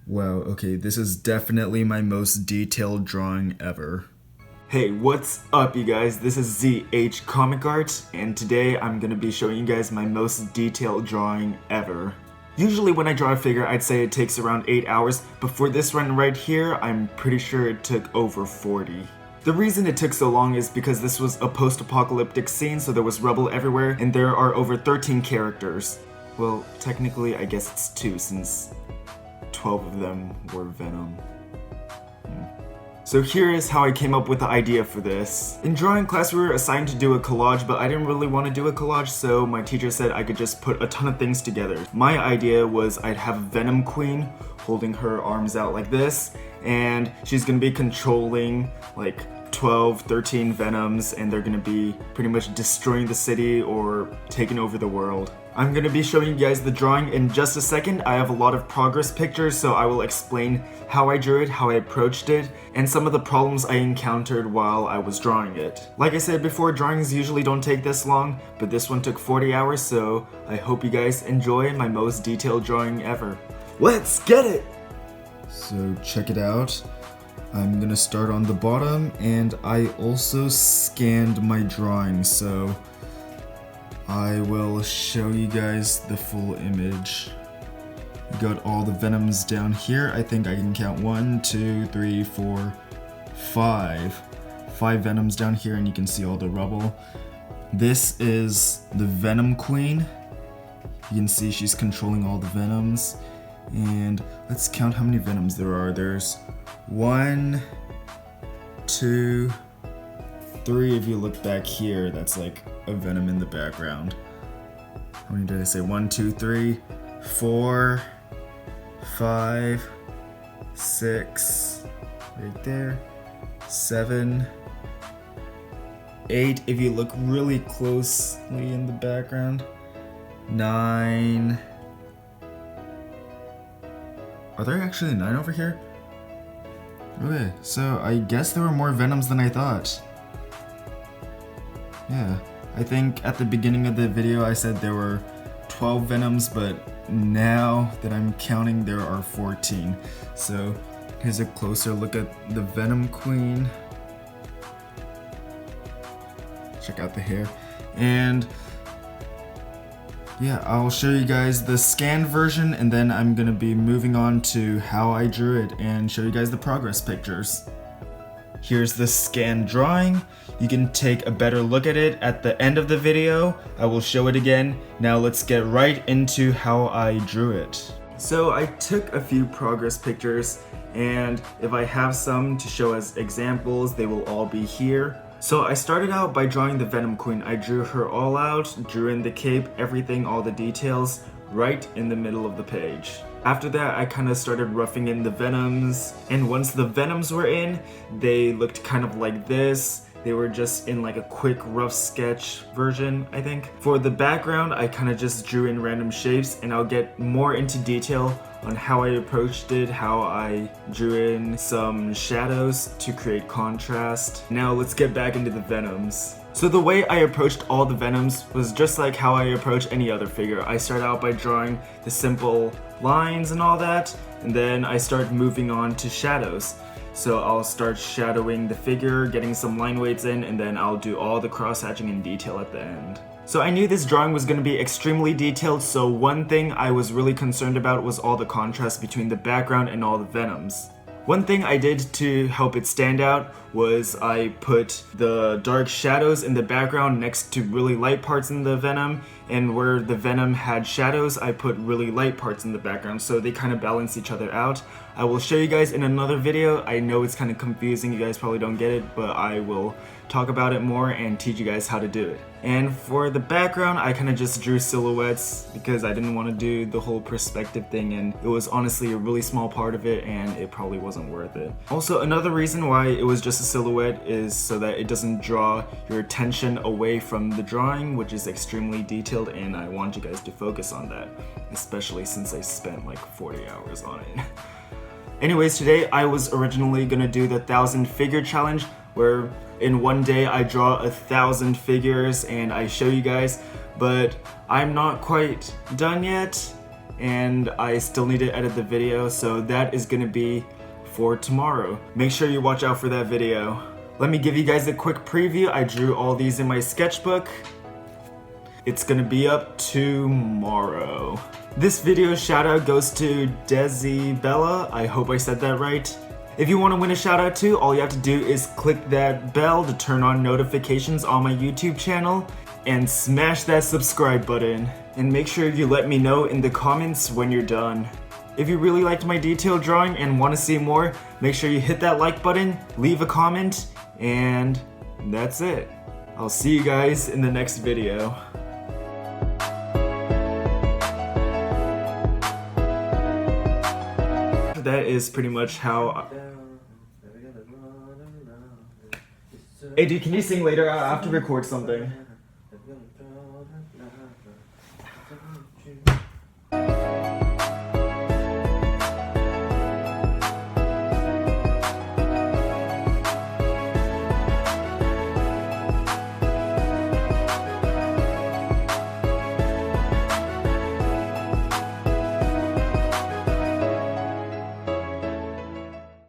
Wow, okay, this is definitely my most detailed drawing ever. Hey, what's up you guys? This is ZH Comic Art, and today I'm gonna be showing you guys my most detailed drawing ever. Usually when I draw a figure, I'd say it takes around 8 hours, but for this one right here, I'm pretty sure it took over 40. The reason it took so long is because this was a post-apocalyptic scene, so there was rubble everywhere, and there are over 13 characters. Well, technically I guess it's 2 since 12 of them were Venom. So here is how I came up with the idea for this. In drawing class we were assigned to do a collage, but I didn't really want to do a collage, so my teacher said I could just put a ton of things together. My idea was I'd have Venom Queen holding her arms out like this, and she's gonna be controlling like 12, 13 Venoms, and they're gonna be pretty much destroying the city or taking over the world. I'm gonna be showing you guys the drawing in just a second. I have a lot of progress pictures, so I will explain how I drew it, how I approached it, and some of the problems I encountered while I was drawing it. Like I said before, drawings usually don't take this long, but this one took 40 hours, so I hope you guys enjoy my most detailed drawing ever. Let's get it! So check it out. I'm gonna start on the bottom, and I also scanned my drawing, so I will show you guys the full image. We got all the Venoms down here. I think I can count 1, 2, 3, 4, 5. 5 Venoms down here, and you can see all the rubble. This is the Venom Queen. You can see she's controlling all the Venoms. And let's count how many Venoms there are. There's 1, 2, 3 if you look back here. That's like a Venom in the background. How many did I say? 1, 2, 3, 4, 5, 6, right there, 7, 8 if you look really closely in the background, 9. Are there actually 9 over here? Okay, so I guess there were more Venoms than I thought. Yeah, I think at the beginning of the video I said there were 12 Venoms, but now that I'm counting there are 14. So here's a closer look at the Venom Queen. Check out the hair. And yeah, I'll show you guys the scanned version, and then I'm gonna be moving on to how I drew it and show you guys the progress pictures. Here's the scanned drawing. You can take a better look at it at the end of the video. I will show it again. Now let's get right into how I drew it. So I took a few progress pictures, and if I have some to show as examples, they will all be here. So I started out by drawing the Venom Queen. I drew her all out, drew in the cape, everything, all the details, right in the middle of the page. After that, I kind of started roughing in the Venoms, and once the Venoms were in, they looked kind of like this. They were just in like a quick rough sketch version, I think. For the background, I kind of just drew in random shapes, and I'll get more into detail on how I approached it, how I drew in some shadows to create contrast. Now let's get back into the Venoms. So the way I approached all the Venoms was just like how I approach any other figure. I start out by drawing the simple lines and all that, and then I start moving on to shadows. So I'll start shadowing the figure, getting some line weights in, and then I'll do all the cross-hatching in detail at the end. So I knew this drawing was going to be extremely detailed, so one thing I was really concerned about was all the contrast between the background and all the Venoms. One thing I did to help it stand out was I put the dark shadows in the background next to really light parts in the Venom, and where the Venom had shadows, I put really light parts in the background, so they kind of balance each other out. I will show you guys in another video. I know it's kind of confusing, you guys probably don't get it, but I will talk about it more and teach you guys how to do it. And for the background, I kind of just drew silhouettes because I didn't want to do the whole perspective thing, and it was honestly a really small part of it, and it probably wasn't worth it. Also, another reason why it was just a silhouette is so that it doesn't draw your attention away from the drawing, which is extremely detailed, and I want you guys to focus on that, especially since I spent like 40 hours on it. Anyways, today I was originally gonna do the 1,000 figure challenge, where in one day I draw 1,000 figures and I show you guys, but I'm not quite done yet. and I still need to edit the video, so that is gonna be for tomorrow. Make sure you watch out for that video. Let me give you guys a quick preview. I drew all these in my sketchbook. It's gonna be up tomorrow. This video shout out goes to Desi Bella. I hope I said that right. If you want to win a shout out too, all you have to do is click that bell to turn on notifications on my YouTube channel and smash that subscribe button. And make sure you let me know in the comments when you're done. If you really liked my detailed drawing and want to see more, make sure you hit that like button, leave a comment, and that's it. I'll see you guys in the next video. That is pretty much how. Hey dude, can you sing later? I have to record something.